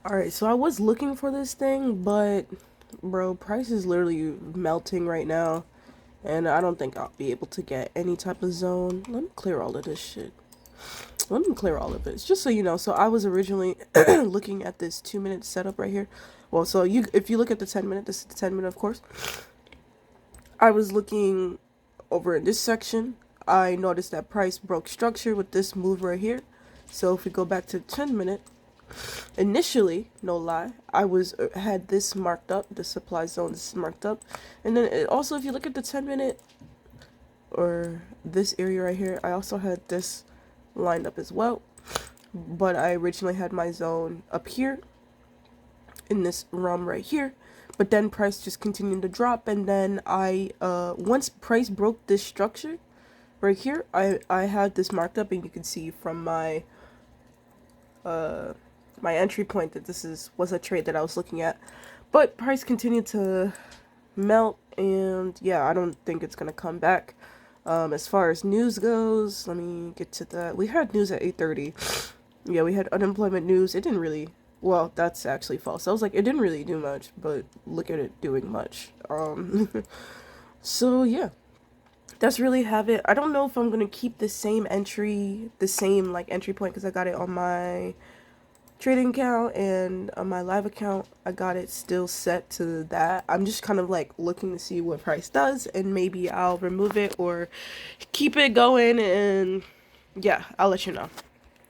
Alright, so I was looking for this thing, but bro, price is literally melting right now, and I don't think I'll be able to get any type of zone. Let me clear all of this shit. Let me clear all of it. Just so you know, so I was originally looking at this 2 minute setup right here. Well, so if you look at the 10 minute, this is the 10 minute, of course. I was looking over in this section. I noticed that price broke structure with this move right here. So if we go back to the 10 minute, initially, no lie, I was had this marked up, the supply zone is marked up, and then also if you look at the 10 minute or this area right here, I also had this lined up as well, but I originally had my zone up here in this realm right here, but then price just continued to drop, and then I once price broke this structure right here, I had this marked up, and you can see from my entry point that was a trade that I was looking at. But price continued to melt, and yeah, I don't think it's gonna come back. As far as news goes, let me get to that. We had news at 8:30. Yeah, we had unemployment news. It didn't really. Well, that's actually false. I was like, it didn't really do much, but look at it doing much. So yeah, that's really have it. I don't know if I'm gonna keep the same entry, the same like entry point because I got it on my trading account and on my live account. I got it still set to that. I'm just kind of like looking to see what price does, and maybe I'll remove it or keep it going, and yeah, I'll let you know.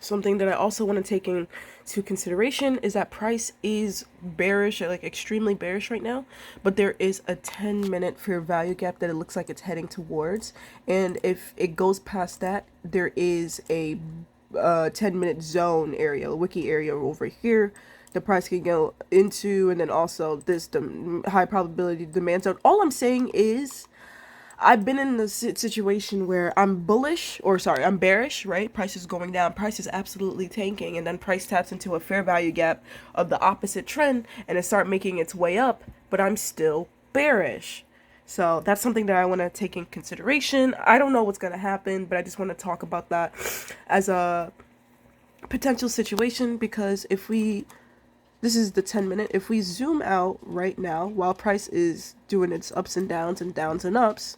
Something that I also want to take into consideration is that price is bearish, like extremely bearish right now, but there is a 10-minute fair value gap that it looks like it's heading towards, and if it goes past that, there is a 10-minute zone area, a wiki area over here the price can go into, and then also this the high probability demand zone. All I'm saying is I've been in the situation where I'm bullish, or sorry, I'm bearish, right? Price is going down, price is absolutely tanking, and then price taps into a fair value gap of the opposite trend, and it start making its way up, but I'm still bearish. So that's something that I want to take in consideration. I don't know what's going to happen, but I just want to talk about that as a potential situation, because if we this is the 10-minute. If we zoom out right now, while price is doing its ups and downs and ups,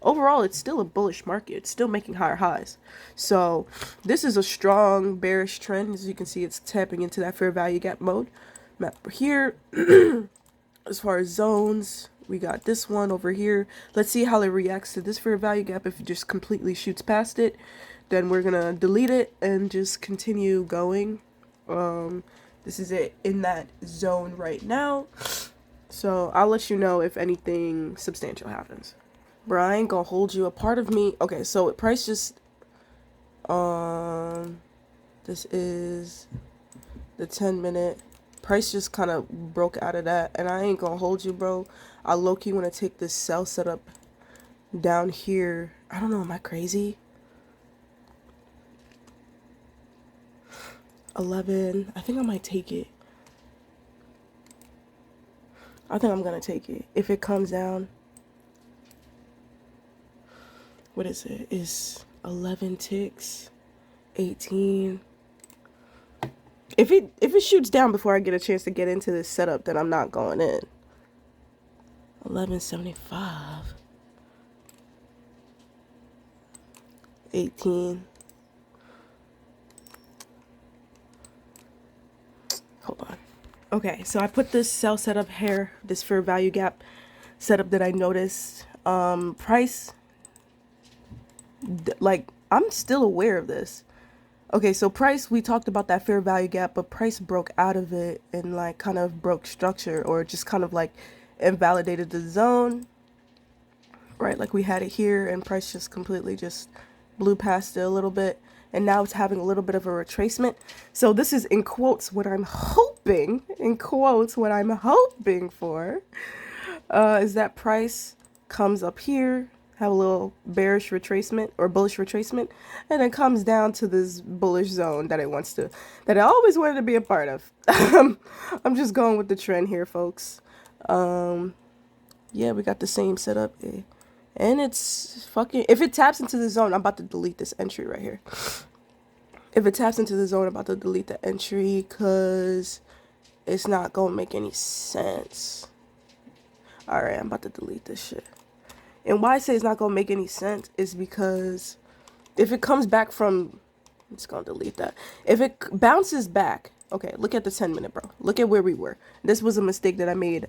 overall it's still a bullish market. It's still making higher highs. So this is a strong bearish trend. As you can see, it's tapping into that fair value gap mode. Map here. As far as zones, we got this one over here. Let's see how it reacts to this fair value gap. If it just completely shoots past it, then we're gonna delete it and just continue going. This is it in that zone right now. So I'll let you know if anything substantial happens. Bro, I ain't gonna hold you. A part of me. Okay, so price just this is the 10-minute. Price just kind of broke out of that, and I ain't gonna hold you, bro. I low-key want to take this sell setup down here. I don't know, am I crazy? 11. I think I might take it. I think I'm gonna take it. If it comes down, what is it? It's 11 ticks, 18. If it shoots down before I get a chance to get into this setup, then I'm not going in. 1175. 18. Hold on. Okay, so I put this sell setup here, this fair value gap setup that I noticed. Price, like, I'm still aware of this. Okay, so price, we talked about that fair value gap, but price broke out of it and like kind of broke structure, or just kind of like invalidated the zone, right? Like we had it here, and price just completely just blew past it a little bit, and now it's having a little bit of a retracement. So this is in quotes what I'm hoping, in quotes what I'm hoping for, is that price comes up here, have a little bearish retracement or bullish retracement, and then comes down to this bullish zone that that I always wanted to be a part of. I'm just going with the trend here, folks. Yeah, we got the same setup. And it's fucking, if it taps into the zone, I'm about to delete this entry right here. If it taps into the zone, I'm about to delete the entry, because It's not gonna make any sense. Alright, I'm about to delete this shit. And why I say it's not gonna make any sense is because if it comes back from, I'm just gonna delete that. If it bounces back, okay, look at the 10-minute, bro. Look at where we were. This was a mistake that I made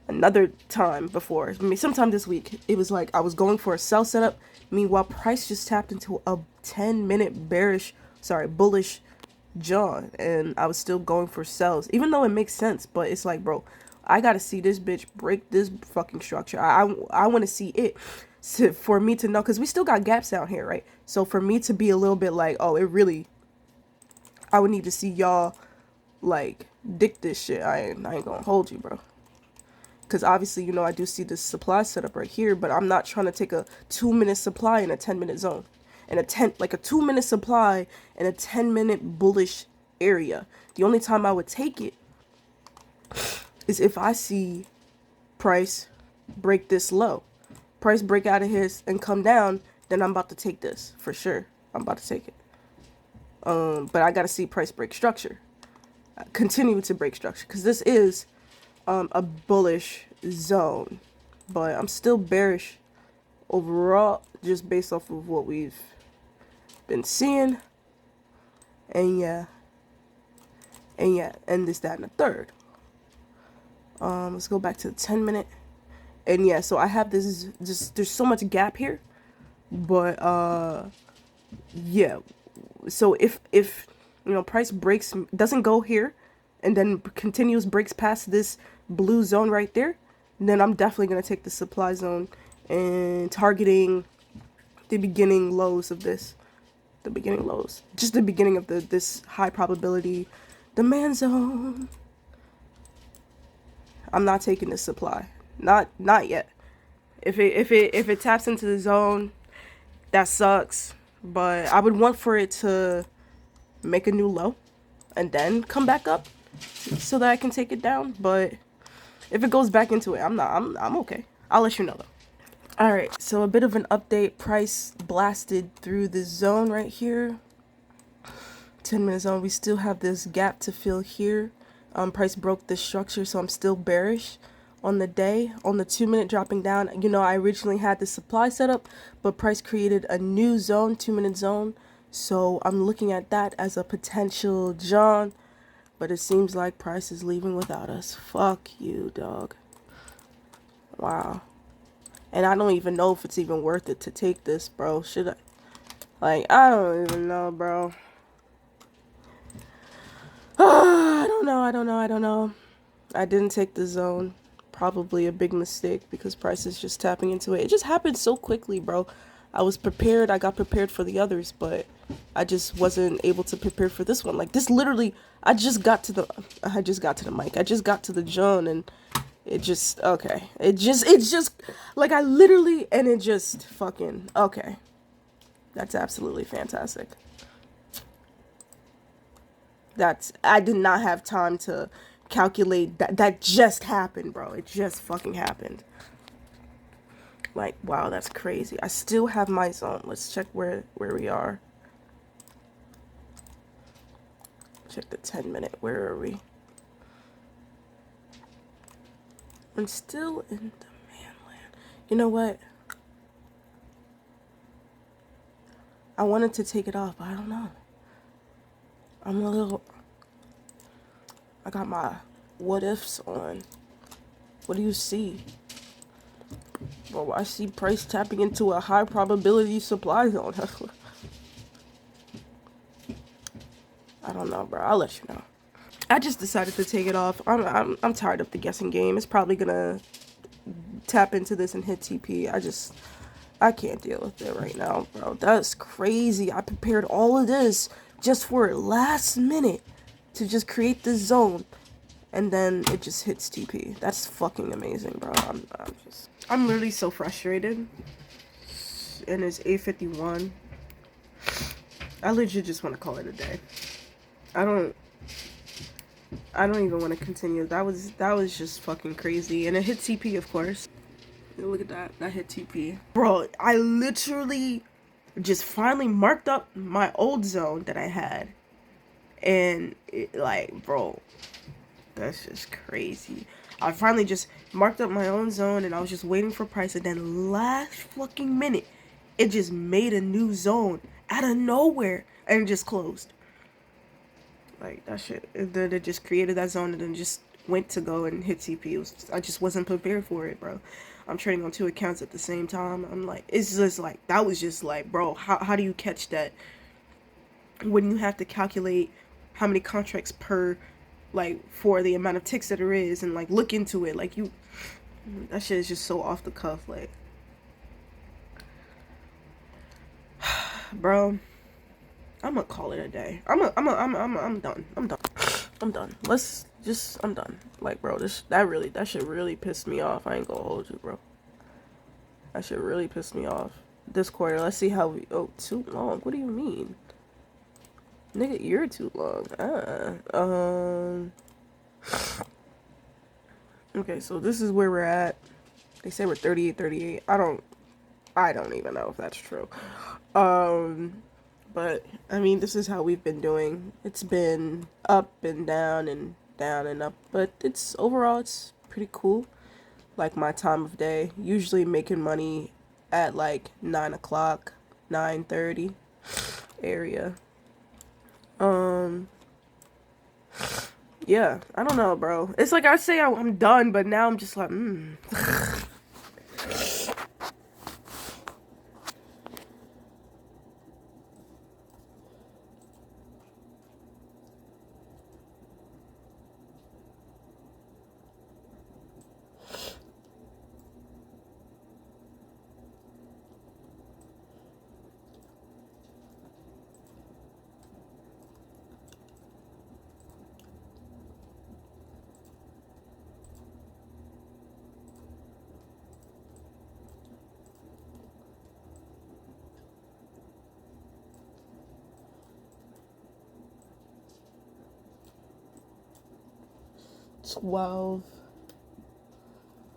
another time before. I mean, sometime this week. It was like I was going for a sell setup. Meanwhile, price just tapped into a 10-minute bullish John, and I was still going for sells, even though it makes sense. But it's like, bro, I gotta see this bitch break this fucking structure. I want to see it for me to know, because we still got gaps down here, right? So for me to be a little bit like, oh, it really, I would need to see y'all like dick this shit. I ain't gonna hold you, bro. Because obviously, you know, I do see this supply setup right here, but I'm not trying to take a 2-minute supply in a 10-minute zone. And a 2-minute supply in a 10-minute bullish area. The only time I would take it is if I see price break this low. Price break out of his and come down, then I'm about to take this for sure. I'm about to take it. But I gotta see price break structure. Continue to break structure, because this is a bullish zone. But I'm still bearish overall, just based off of what we've been seeing. And this, that, and the third. Let's go back to the 10-minute. And yeah, so I have this, just, there's so much gap here. But yeah, so if you know, price breaks, doesn't go here and then breaks past this blue zone right there, then I'm definitely gonna take the supply zone and targeting the beginning lows of this. Just the beginning of this high probability demand zone. I'm not taking this supply. Not yet. If it taps into the zone, that sucks. But I would want for it to make a new low and then come back up so that I can take it down. But if it goes back into it, I'm okay. I'll let you know though. Alright, so a bit of an update. Price blasted through this zone right here. 10-minute zone. We still have this gap to fill here. Price broke this structure, so I'm still bearish on the day. On the 2-minute dropping down, you know, I originally had the supply set up, but price created a new zone, 2-minute zone. So I'm looking at that as a potential John, but it seems like price is leaving without us. Fuck you, dog. Wow. And I don't even know if it's even worth it to take this, bro. Should I? Like, I don't even know, bro. I don't know. I didn't take the zone. Probably a big mistake because price is just tapping into it. It just happened so quickly, bro. I was prepared. I got prepared for the others, but I just wasn't able to prepare for this one. Like, this literally, I just got to the mic. I just got to the John, and it just, okay. It's just, like, I literally, and it just fucking, okay. That's absolutely fantastic. I did not have time to calculate that just happened, bro. It just fucking happened. Like, wow, that's crazy. I still have my zone. Let's check where we are. Check the 10-minute. Where are we? I'm still in the manland. You know what? I wanted to take it off, but I don't know. I got my what ifs on. What do you see? Well, I see price tapping into a high probability supply zone. I don't know, bro. I'll let you know. I just decided to take it off. I'm tired of the guessing game. It's probably gonna tap into this and hit TP. I can't deal with it right now, bro. That's crazy. I prepared all of this just for last minute to just create this zone, and then it just hits TP. That's fucking amazing, bro. I'm literally so frustrated. And it's 8:51. I legit just want to call it a day. I don't even want to continue. That was just fucking crazy. And it hit TP, of course. Look at that. That hit TP. Bro, I literally just finally marked up my old zone that I had. And, like, bro, That's just crazy. I finally just marked up my own zone and I was just waiting for price, and then last fucking minute it just made a new zone out of nowhere and it just closed. Like that shit. And then it just created that zone and then just went to go and hit CP. I just wasn't prepared for it, bro. I'm trading on two accounts at the same time. I'm like, it's just like, that was just like, bro, how do you catch that when you have to calculate how many contracts per, like, for the amount of ticks that there is, and like look into it, like, you, that shit is just so off the cuff, like, bro, I'm gonna call it a day. I'm done. I'm done. I'm done. Like, bro, that shit really pissed me off. I ain't gonna hold you, bro. That shit really pissed me off. This quarter, let's see how we, oh, too long? What do you mean? Nigga, you're too long. Okay, so this is where we're at. They say we're 38. I don't even know if that's true. But I mean, this is how we've been doing. It's been up and down and down and up, but it's overall it's pretty cool. Like my time of day, usually making money at like 9 o'clock, 9:30 area. Um, yeah, I don't know, bro. It's like I say I'm done, but now I'm just like, 12,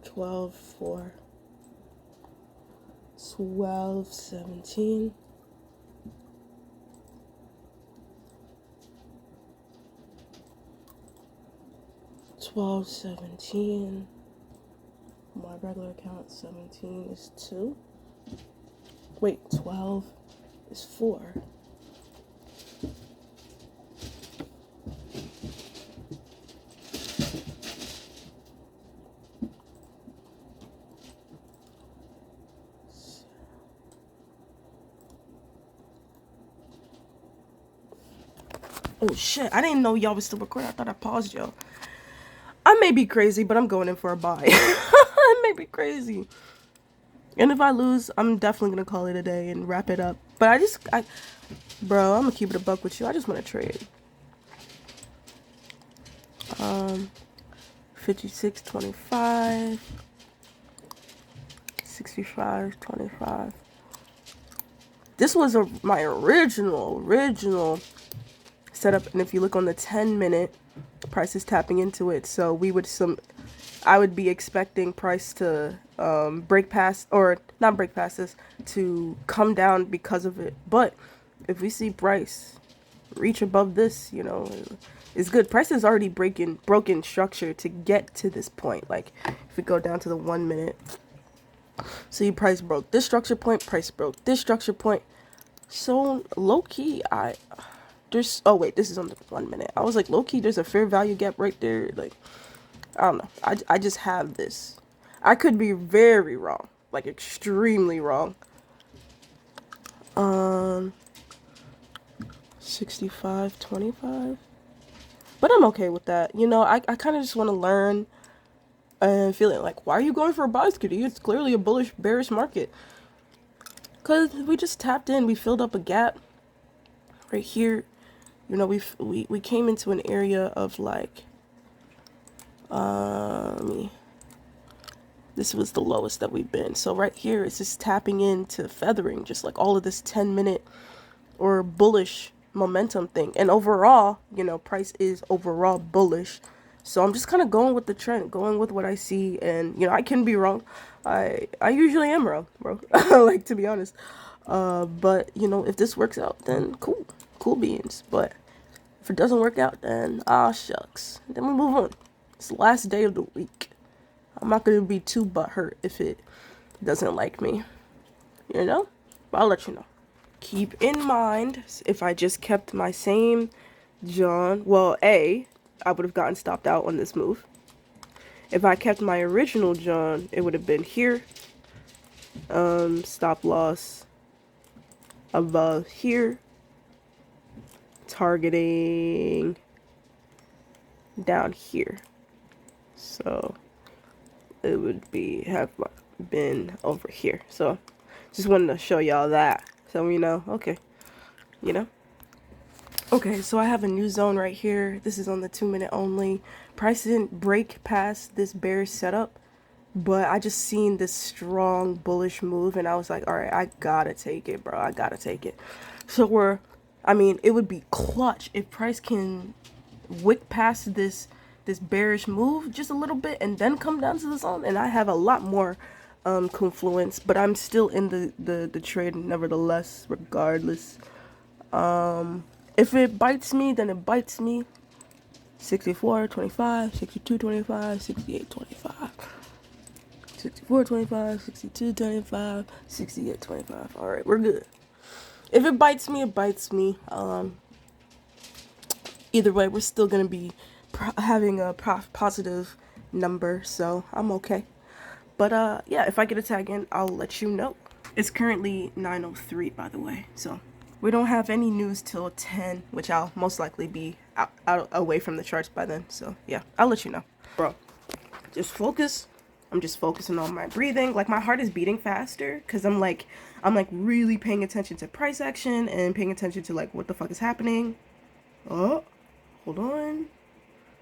12, 4, 12, 17. 12, 17. My regular account 17 is 2. Wait, 12 is 4. Oh shit, I didn't know y'all was still recording. I thought I paused y'all. I may be crazy, but I'm going in for a buy. I may be crazy. And if I lose, I'm definitely gonna call it a day and wrap it up. But bro, I'm gonna keep it a buck with you. I just wanna trade. 56.25, 65.25. This was my original setup, and if you look on the 10-minute, price is tapping into it. So I would be expecting price to break past, or not break past this, to come down because of it. But if we see price reach above this, it's good. Price is already broken structure to get to this point. Like if we go down to the 1 minute, see price broke this structure point, price broke this structure point. So low key, oh wait, this is on the 1 minute. I was like, low key, there's a fair value gap right there. Like, I don't know. I just have this. I could be very wrong, like extremely wrong. 65.25. But I'm okay with that. I kind of just want to learn and feel it. Like, why are you going for a buy, Skitty? It's clearly a bearish market. Because we just tapped in. We filled up a gap right here. We came into an area of like, this was the lowest that we've been. So right here, it's just tapping into feathering, just like all of this 10-minute or bullish momentum thing. And overall, price is overall bullish. So I'm just kind of going with the trend, going with what I see. And, I can be wrong. I usually am wrong, bro. Like, to be honest. But, if this works out, then cool beans. But if it doesn't work out, then shucks. Then we move on. It's the last day of the week. I'm not gonna be too butthurt if it doesn't like me, you know? But I'll let you know. Keep in mind, if I just kept my same John, well, I would have gotten stopped out on this move. If I kept my original John, it would have been here. Stop loss above here. Targeting down here. So it would have been over here. So just wanted to show y'all that. So okay. Okay, so I have a new zone right here. This is on the 2-minute only. Price didn't break past this bearish setup, but I just seen this strong bullish move and I was like, all right, I gotta take it, bro. I gotta take it. So it would be clutch if price can wick past this bearish move just a little bit and then come down to the zone, and I have a lot more confluence, but I'm still in the trade nevertheless, regardless. If it bites me, then it bites me. 64.25, 62.25, 68.25, 64.25, 62.25, 68.25. All right, we're good. If it bites me, it bites me. Either way, we're still gonna be having a positive number, so I'm okay. But yeah, if I get a tag in, I'll let you know. It's currently 9:03, by the way, so we don't have any news till 10, which I'll most likely be out away from the charts by then. So yeah, I'll let you know, bro. Just focus. I'm just focusing on my breathing. Like, my heart is beating faster because I'm really paying attention to price action and paying attention to like what the fuck is happening. Oh, hold on.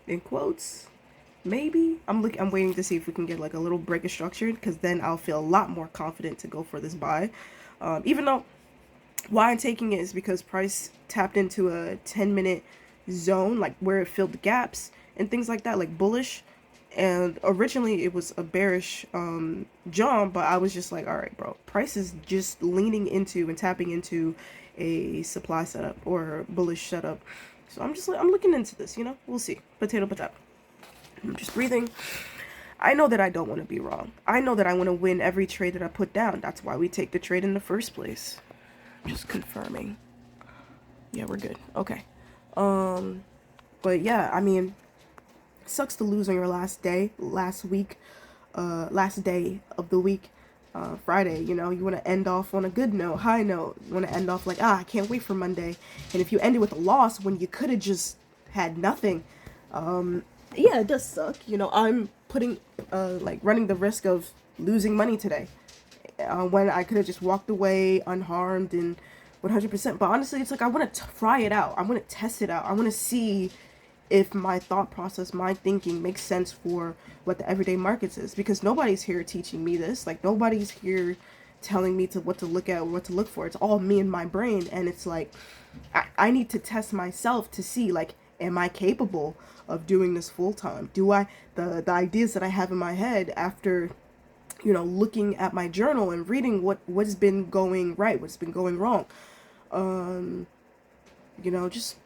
In quotes. Maybe I'm waiting to see if we can get like a little break of structure, because then I'll feel a lot more confident to go for this buy. Even though why I'm taking it is because price tapped into a 10-minute zone, like where it filled the gaps and things like that, like bullish. And originally it was a bearish jump, but I was just like, all right, bro, price is just leaning into and tapping into a supply setup or bullish setup. So I'm looking into this, we'll see. Potato. I'm just breathing. I know that I don't want to be wrong. I know that I want to win every trade that I put down. That's why we take the trade in the first place. Just confirming. Yeah, we're good. Okay. But yeah, it sucks to lose on your last day of the week, Friday. You want to end off on a good note, high note. You want to end off like, I can't wait for Monday. And if you end it with a loss when you could have just had nothing, yeah, it does suck. I'm putting, running the risk of losing money today, when I could have just walked away unharmed and 100%. But honestly, it's like, I want to try it out. I want to test it out. I want to see if my thought process, my thinking makes sense for what the everyday markets is, because nobody's here teaching me this. Like, nobody's here telling me what to look at, what to look for. It's all me and my brain. And it's like, I need to test myself to see, like, am I capable of doing this full time? Do I, the ideas that I have in my head after, looking at my journal and reading what's been going right, what's been going wrong. I'm just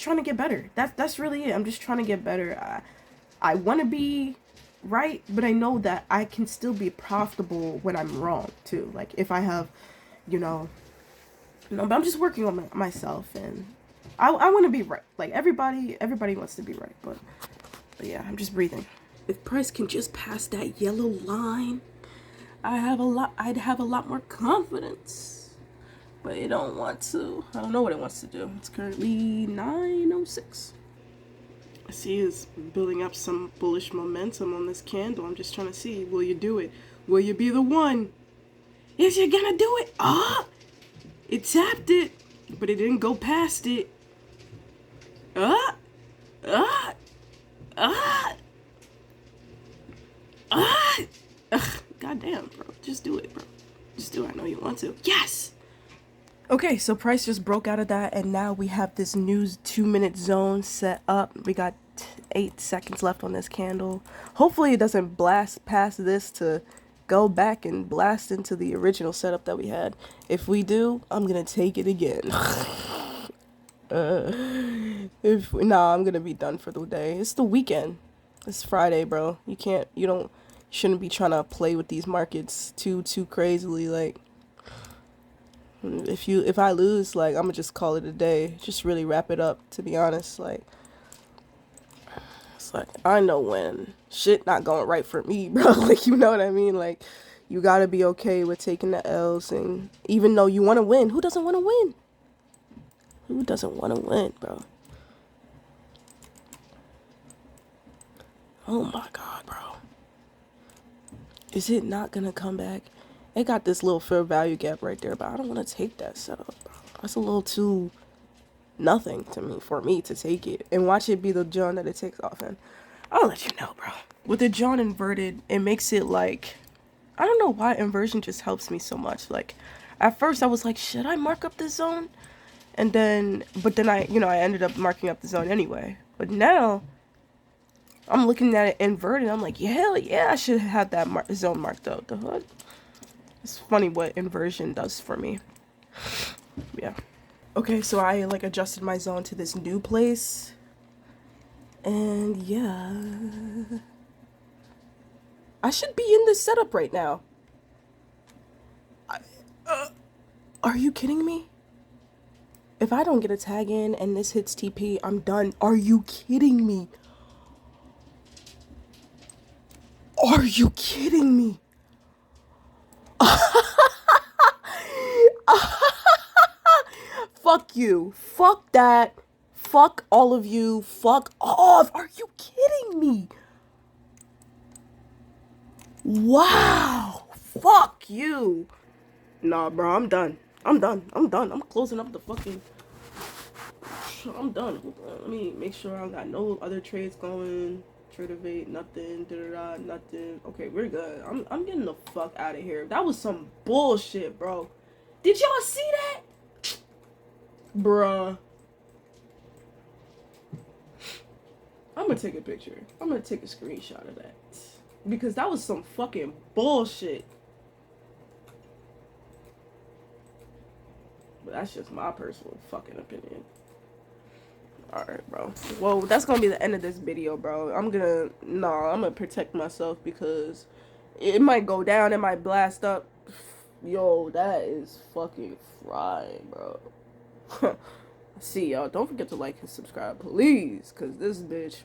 trying to get better. That's really it. I'm just trying to get better. I want to be right, but I know that I can still be profitable when I'm wrong too. Like, if I have, but I'm just working on myself, and I want to be right. Like, everybody wants to be right, but yeah, I'm just breathing. If price can just pass that yellow line, I'd have a lot more confidence. But it don't want to. I don't know what it wants to do. It's currently 9:06. I see it's building up some bullish momentum on this candle. I'm just trying to see, will you do it? Will you be the one? Is you gonna do it? It tapped it, but it didn't go past it. Goddamn, bro. Just do it, bro. Just do it. I know you want to. Yes! Okay, so price just broke out of that, and now we have this new 2-minute zone set up. We got 8 seconds left on this candle. Hopefully it doesn't blast past this to go back and blast into the original setup that we had. If we do, I'm gonna take it again. I'm gonna be done for the day. It's the weekend. It's Friday, bro. Shouldn't be trying to play with these markets too crazily. Like, if I lose, like, I'm gonna just call it a day. Just really wrap it up, to be honest. Like, it's like, I know when shit not going right for me, bro. Like, you know what I mean? Like, you gotta be okay with taking the L's, and even though you want to win, who doesn't want to win? Who doesn't want to win, bro? Oh my god, bro. Is it not gonna come back? It got this little fair value gap right there, but I don't want to take that setup, bro. That's a little too nothing to me for me to take it and watch it be the John that it takes off in. I'll let you know, bro. With the John inverted, it makes it like, I don't know why inversion just helps me so much. Like, at first I was like, should I mark up the zone? But then I ended up marking up the zone anyway. But now I'm looking at it inverted. I'm like, yeah, hell yeah, I should have that zone marked out. The hood. It's funny what inversion does for me. Yeah. Okay, so I like adjusted my zone to this new place. And yeah. I should be in this setup right now. Are you kidding me? If I don't get a tag in and this hits TP, I'm done. Are you kidding me? Are you kidding me? Fuck you. Fuck that. Fuck all of you. Fuck off. Are you kidding me? Wow. Fuck you. Nah, bro, I'm done. I'm closing up the fucking... I'm done. Hold on. Let me make sure I don't got no other trades going. Tradeovate, nothing. Da-da-da, nothing. Okay, we're good. I'm getting the fuck out of here. That was some bullshit, bro. Did y'all see that? Bruh. I'm gonna take a picture. I'm gonna take a screenshot of that. Because that was some fucking bullshit. But that's just my personal fucking opinion. Alright, bro. Well, that's gonna be the end of this video, bro. I'm gonna protect myself because it might go down, it might blast up. Yo, that is fucking fried, bro. See y'all. Don't forget to like and subscribe, please. Cause this bitch...